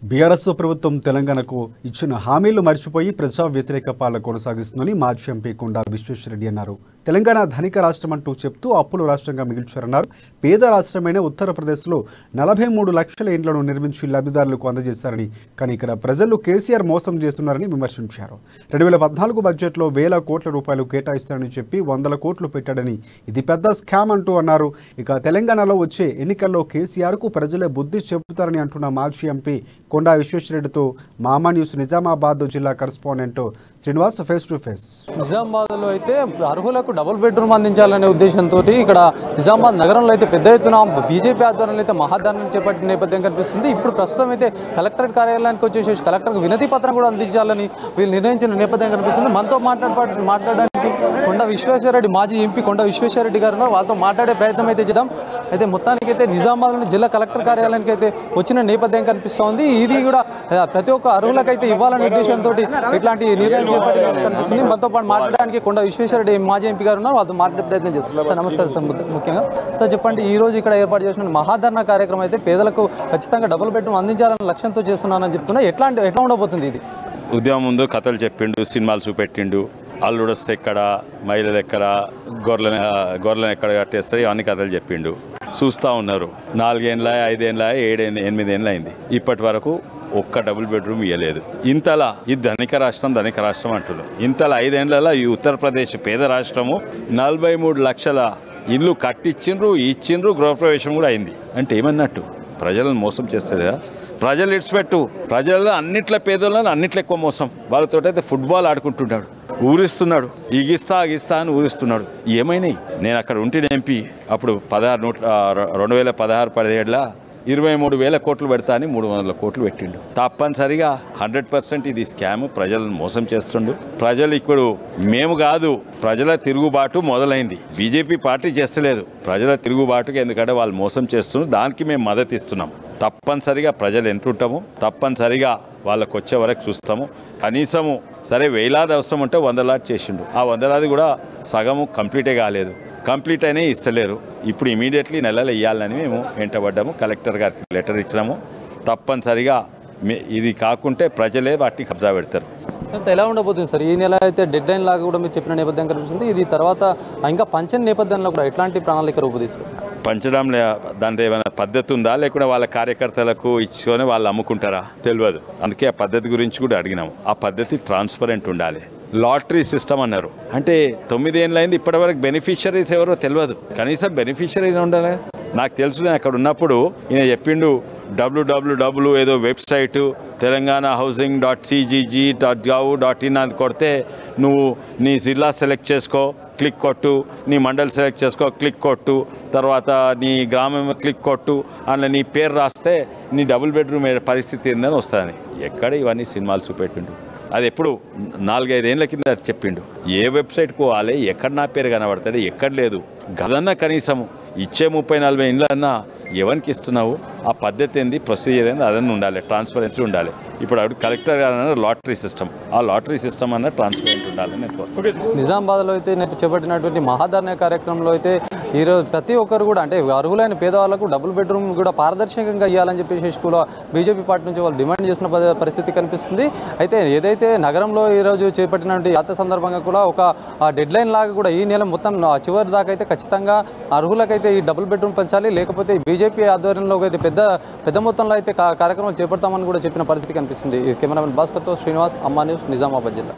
BRS ప్రభుత్వం తెలంగాణకు ఇచ్చిన హామీలు మర్చిపోయి ప్రజా వ్యతిరేక పాలన కొనసాగిస్తుందని మాజీ ఎంపీ కొండా విశ్వేశ్వరరెడ్డి అన్నారు. తెలంగాణ ధనిక రాష్ట్రం అంటూ చెప్తూ అప్పుల రాష్ట్రంగా మిగిల్చారన్నారు. పేద రాష్ట్రమైన ఉత్తరప్రదేశ్లో 43 లక్షల ఇండ్లను నిర్మించి లబ్ధిదారులకు అందజేశారని, కానీ ఇక్కడ ప్రజలు కేసీఆర్ మోసం చేస్తున్నారని విమర్శించారు. 2014 బడ్జెట్లో వేల కోట్ల రూపాయలు కేటాయిస్తారని చెప్పి 100 కోట్లు పెట్టాడని, ఇది పెద్ద స్కామ్ అంటూ అన్నారు. ఇక తెలంగాణలో వచ్చే ఎన్నికల్లో కేసీఆర్కు ప్రజలే బుద్ధి చెబుతారని అంటున్న మాజీ ఎంపీ కొండా విశ్వేశ్వరరెడ్డితో మామా న్యూస్ నిజామాబాద్ జిల్లా correspondent Srinivas face to face. నిజామాబాద్లో అయితే అర్హులకు డబుల్ బెడ్రూమ్ అందించాలనే ఉద్దేశంతో ఇక్కడ నిజామాబాద్ నగరంలో అయితే పెద్ద ఎత్తున బీజేపీ ఆధ్వర్యంలో అయితే మహాధర్నా చేపట్టిన నేపథ్యం కనిపిస్తుంది. ఇప్పుడు ప్రస్తుతం అయితే కలెక్టరేట్ కార్యాలయానికి వచ్చేసి కలెక్టర్కు వినతి పత్రం కూడా అందించాలని వీళ్ళు నిర్ణయించిన నేపథ్యం కనిపిస్తుంది. మనతో మాట్లాడడానికి కొండా విశ్వేశ్వరరెడ్డి, మాజీ ఎంపీ కొండా విశ్వేశ్వరరెడ్డి గారు ఉన్నారు. వాళ్ళతో మాట్లాడే ప్రయత్నం అయితే చేద్దాం. అయితే మొత్తానికి అయితే నిజామాబాద్లోని జిల్లా కలెక్టర్ కార్యాలయానికి అయితే వచ్చిన నేపథ్యం కనిపిస్తోంది. ఇది కూడా ప్రతి ఒక్క అర్హులకైతే ఇవ్వాలనే ఉద్దేశంతో ఇట్లాంటి నిర్ణయం చేపట్టినట్టు కనిపిస్తుంది. మనతో పాటు మాట్లాడడానికి కొండా విశ్వేశ్వరరెడ్డి మాజీ ఎంపీ గారు ఉన్నారు. వాళ్ళతో మాట్లాడే ప్రయత్నం చేస్తారు. నమస్కారం సార్. ముఖ్యంగా సార్ చెప్పండి, ఈ రోజు ఇక్కడ ఏర్పాటు చేసిన మహాధర్నా కార్యక్రమం అయితే పేదలకు ఖచ్చితంగా డబుల్ బెడ్రూమ్ అందించాలనే లక్ష్యంతో చేస్తున్నానని చెప్తున్నా. ఎట్లా ఉండబోతుంది ఇది? ఉద్యమం ముందు కథలు చెప్పిండు, సినిమాలు చూపెట్టిండు, అల్లుడు వస్తే ఎక్కడ, మహిళలు ఎక్కడ, గొర్రెలను ఎక్కడ కట్టేస్తారు, ఇవన్నీ కథలు చెప్పిండు. చూస్తూ ఉన్నారు. 4 ఏళ్ళ, 5 ఏళ్ళ, 7 ఏళ్ళ, 8 ఏళ్ళ అయింది. ఇప్పటి వరకు ఒక్క డబుల్ బెడ్రూమ్ ఇవ్వలేదు. ఇంతలా ఇది ధనిక రాష్ట్రం అంటున్నారు. ఇంతలా 5 ఏళ్ళలో ఈ ఉత్తరప్రదేశ్ పేద రాష్ట్రము 43 లక్షల ఇల్లు కట్టించిండ్రు, ఇచ్చిండ్రు, గృహప్రవేశం కూడా అయింది. అంటే ఏమన్నట్టు? ప్రజలను మోసం చేస్తారా? ప్రజలు ఇడిచిపెట్టు, ప్రజల్లో అన్నిట్ల పేదలను అన్నిట్లో ఎక్కువ మోసం. వాళ్ళతో అయితే ఫుట్బాల్ ఆడుకుంటున్నాడు, ఊరిస్తున్నాడు, ఇగిస్తా అని ఊరిస్తున్నాడు. ఏమైనాయి? నేను అక్కడ ఉంటే ఎంపీ అప్పుడు 2016-17లో 23,000 కోట్లు పెడతా అని 300 కోట్లు పెట్టిండు. తప్పనిసరిగా 100% ఇది స్కామ్. ప్రజలను మోసం చేస్తుండు. ప్రజలు ఇప్పుడు మేము కాదు, ప్రజల తిరుగుబాటు మొదలైంది. బీజేపీ పార్టీ చేస్తలేదు, ప్రజల తిరుగుబాటుకి. ఎందుకంటే వాళ్ళు మోసం చేస్తున్నారు. దానికి మేము మద్దతు ఇస్తున్నాం. తప్పనిసరిగా ప్రజలు ఎంటుంటాము, తప్పనిసరిగా వాళ్ళకు వచ్చే వరకు చూస్తాము. కనీసము సరే వేలాది అవసరం ఉంటే 100,000 చేసిండు. ఆ 100,000 కూడా సగము కంప్లీటే కాలేదు. కంప్లీట్ అయినా ఇస్తలేరు. ఇప్పుడు ఇమీడియట్లీ నెలలో ఇవ్వాలని మేము వెంటబడ్డాము. కలెక్టర్ గారికి లెటర్ ఇచ్చినాము. తప్పనిసరిగా ఇది కాకుంటే ప్రజలే వాటిని కబ్జా పెడతారు. ఎలా ఉండబోతుంది సార్? ఈ నెల అయితే డెడ్ లైన్ లాగా కూడా మీరు చెప్పిన నేపథ్యం కనిపిస్తుంది. ఇది తర్వాత ఇంకా పంచని నేపథ్యంలో కూడా ఎట్లాంటి ప్రణాళిక రూపొందిస్తారు? పంచడం దాంట్లో ఏమైనా పద్ధతి ఉందా, లేకుండా వాళ్ళ కార్యకర్తలకు ఇచ్చుకొని వాళ్ళు అమ్ముకుంటారా తెలియదు. అందుకే ఆ పద్ధతి గురించి కూడా అడిగినాము. ఆ పద్ధతి ట్రాన్స్పరెంట్ ఉండాలి. లాటరీ సిస్టమ్ అన్నారు. అంటే 9 ఏళ్ళు అయింది, ఇప్పటివరకు బెనిఫిషరీస్ ఎవరో తెలియదు. కనీసం బెనిఫిషరీస్ ఉండాలి. నాకు తెలుసు, నేను అక్కడ ఉన్నప్పుడు ఈయన చెప్పిండు www ఏదో వెబ్సైటు తెలంగాణ housing.cgg.gov.in అని కొడితే నువ్వు నీ జిల్లా సెలెక్ట్ చేసుకో, క్లిక్ కొట్టు, నీ మండల్ సెలెక్ట్ చేసుకో, క్లిక్ కొట్టు, తర్వాత నీ గ్రామం క్లిక్ కొట్టు, అందులో నీ పేరు రాస్తే నీ డబుల్ బెడ్రూమ్ పరిస్థితి ఏందని వస్తుంది. ఎక్కడ ఇవన్నీ సినిమాలు చూపెట్టిండు. అది ఎప్పుడు 4-5 ఏళ్ళ కింద చెప్పిండు. ఏ వెబ్సైట్కి పోవాలి, ఎక్కడ నా పేరు కనబడుతుంది, ఎక్కడ లేదు. గదన్నా కనీసము ఇచ్చే 30-40 ఇండ్లన్నా ఎవరికి ఇస్తున్నావు, ఆ పద్ధతి ఏంది, ప్రొసీజర్ ఏంది, అదన్నీ ఉండాలి. ట్రాన్స్పరెన్సీ ఉండాలి. ఇప్పుడు అప్పుడు కలెక్టర్ గారు లాటరీ సిస్టమ్, ఆ లాటరీ సిస్టమ్ అన్న ట్రాన్స్పరెంట్ ఉండాలని నేను కోరుతున్నాను. నిజామాబాద్లో అయితే నేను చేపట్టినటువంటి మహాధర్నా కార్యక్రమంలో అయితే ఈరోజు ప్రతి ఒక్కరు కూడా అంటే అర్హులైన పేదవాళ్ళకు డబుల్ బెడ్రూమ్ కూడా పారదర్శకంగా ఇవ్వాలని చెప్పేసి కూడా బీజేపీ పార్టీ నుంచి వాళ్ళు డిమాండ్ చేసిన పరిస్థితి కనిపిస్తుంది. అయితే ఏదైతే నగరంలో ఈరోజు చేపట్టినటువంటి యాత్ర సందర్భంగా కూడా ఒక డెడ్ లైన్ లాగా కూడా ఈ నెల మొత్తం చివరి దాకా అయితే ఖచ్చితంగా అర్హులకైతే ఈ డబుల్ బెడ్రూమ్ పెంచాలి, లేకపోతే బీజేపీ ఆధ్వర్యంలో అయితే పెద్ద మొత్తంలో అయితే కార్యక్రమాలు చేపడతామని కూడా చెప్పిన పరిస్థితి కనిపిస్తుంది. కెమెరామెన్ భాస్కర్తో శ్రీనివాస్, అమ్మా న్యూస్, నిజామాబాద్ జిల్లా.